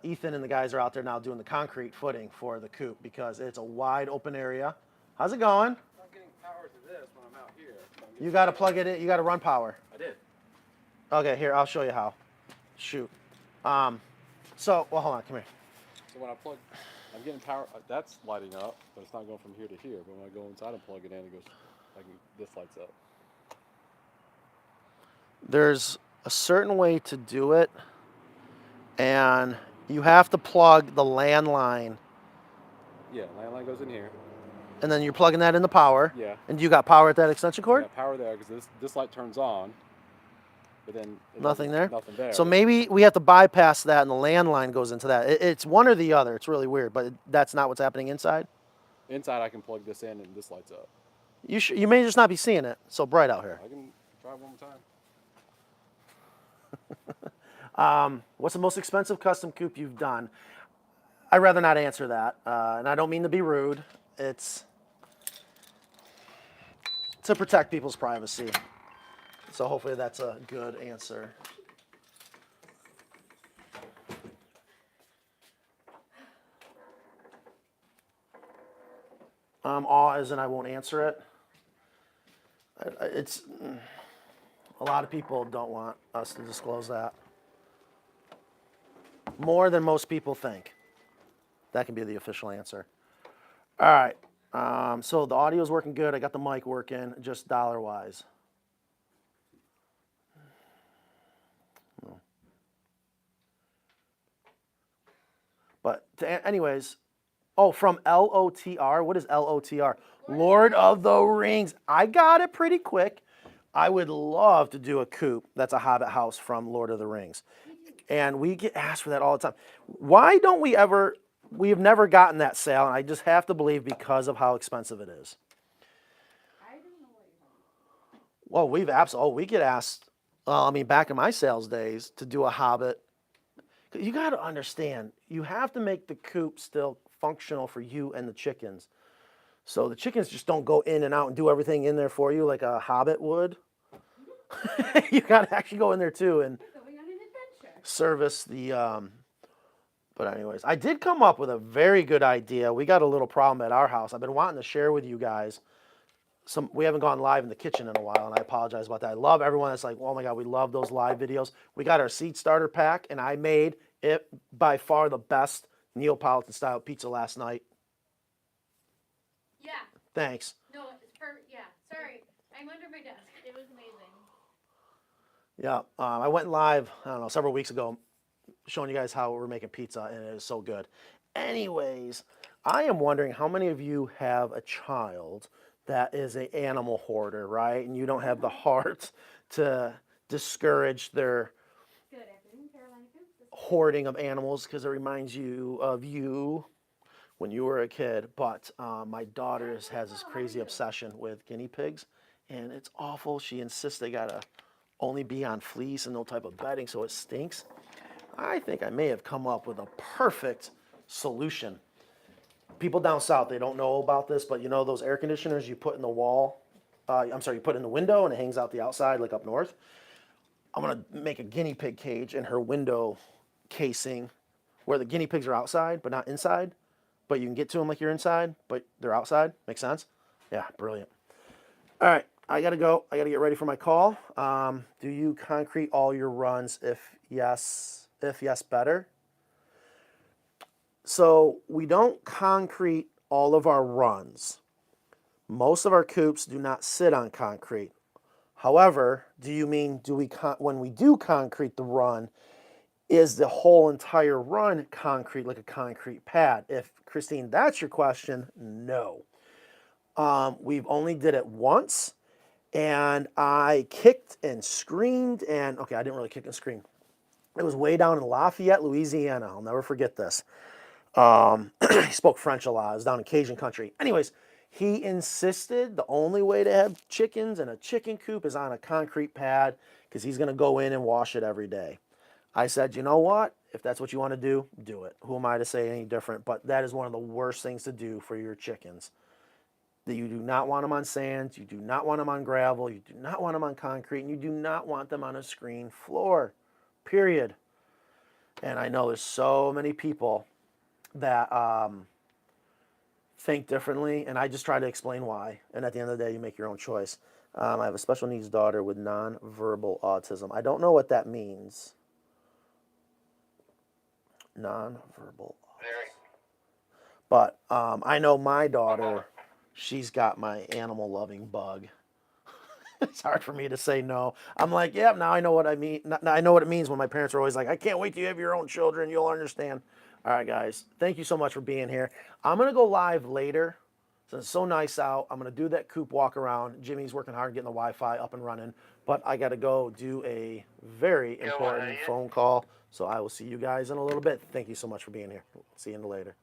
Ethan and the guys are out there now doing the concrete footing for the coop because it's a wide open area. How's it going? I'm not getting power to this when I'm out here. You got to plug it in. You got to run power. I did. Okay, here, I'll show you how. Shoot. Well, hold on. Come here. So when I plug, I'm getting power. That's lighting up, but it's not going from here to here. But when I go inside and plug it in, it goes. This lights up. There's a certain way to do it, and you have to plug the landline, Yeah, landline goes in here. and then you're plugging that in the power. Yeah. And you got power at that extension I cord? got power there because this light turns on, but then Nothing there? Nothing there. So maybe we have to bypass that, and the landline goes into that. It's one or the other. It's really weird, but that's not what's happening inside. Inside, I can plug this in and this lights up. You may just not be seeing it. So bright out here. I can try one more time. What's the most expensive custom coop you've done? I'd rather not answer that, and I don't mean to be rude. It's to protect people's privacy. So hopefully that's a good answer. Awe as in I won't answer it. It's a lot of people don't want us to disclose that. More than most people think. That can be the official answer. All right. So the audio's working good. I got the mic working, just dollar-wise. But anyways, from LOTR. What is LOTR? Lord of the Rings. I got it pretty quick. I would love to do a coop that's a Hobbit house from Lord of the Rings. And we get asked for that all the time. Why don't we ever, we have never gotten that sale, and I just have to believe because of how expensive it is. Well, we get asked, back in my sales days, to do a Hobbit. You got to understand, you have to make the coop still functional for you and the chickens. So the chickens just don't go in and out and do everything in there for you like a Hobbit would. You got to actually go in there too and service the, but anyways, I did come up with a very good idea. We got a little problem at our house. I've been wanting to share with you guys. We haven't gone live in the kitchen in a while, and I apologize about that. I love everyone that's like, oh my God, we love those live videos. We got our seed starter pack, and I made it by far the best Neapolitan style pizza last night. Yeah. Thanks. No, sorry. I'm under my desk. It was amazing. Yeah, I went live, I don't know, several weeks ago, showing you guys how we're making pizza, and it is so good. Anyways, I am wondering how many of you have a child that is an animal hoarder, right? And you don't have the heart to discourage their hoarding of animals because it reminds you of you when you were a kid. But my daughter has this crazy obsession with guinea pigs, and it's awful. She insists they gotta only be on fleece and no type of bedding, so it stinks. I think I may have come up with a perfect solution. People down south, they don't know about this, but you know those air conditioners you put in the wall, you put in the window and it hangs out the outside like up north? I'm gonna make a guinea pig cage in her window casing where the guinea pigs are outside, but not inside. But you can get to them like you're inside, but they're outside. Make sense? Yeah, brilliant. All right, I gotta go. I gotta get ready for my call. Do you concrete all your runs? If yes, better. So we don't concrete all of our runs. Most of our coops do not sit on concrete. However, do you mean when we do concrete the run, is the whole entire run concrete like a concrete pad? If Christine, that's your question, no. We've only did it once, and I kicked and screamed, and okay, I didn't really kick and scream. It was way down in Lafayette, Louisiana. I'll never forget this. He spoke French a lot. It was down in Cajun country. Anyways, he insisted the only way to have chickens in a chicken coop is on a concrete pad because he's going to go in and wash it every day. I said, you know what? If that's what you want to do it. Who am I to say any different? But that is one of the worst things to do for your chickens. That you do not want them on sand, you do not want them on gravel, you do not want them on concrete, and you do not want them on a screen floor. Period. And I know there's so many people that think differently, and I just try to explain why. And at the end of the day, you make your own choice. I have a special needs daughter with nonverbal autism. I don't know what that means. Nonverbal autism. But I know my daughter, she's got my animal loving bug. It's hard for me to say no. I'm like, yeah, now I know what I mean. Now I know what it means when my parents are always like, I can't wait till you have your own children. You'll understand. All right, guys. Thank you so much for being here. I'm going to go live later. Since it's so nice out, I'm going to do that coop walk around. Jimmy's working hard getting the Wi-Fi up and running. But I got to go do a very important phone call. So I will see you guys in a little bit. Thank you so much for being here. See you later.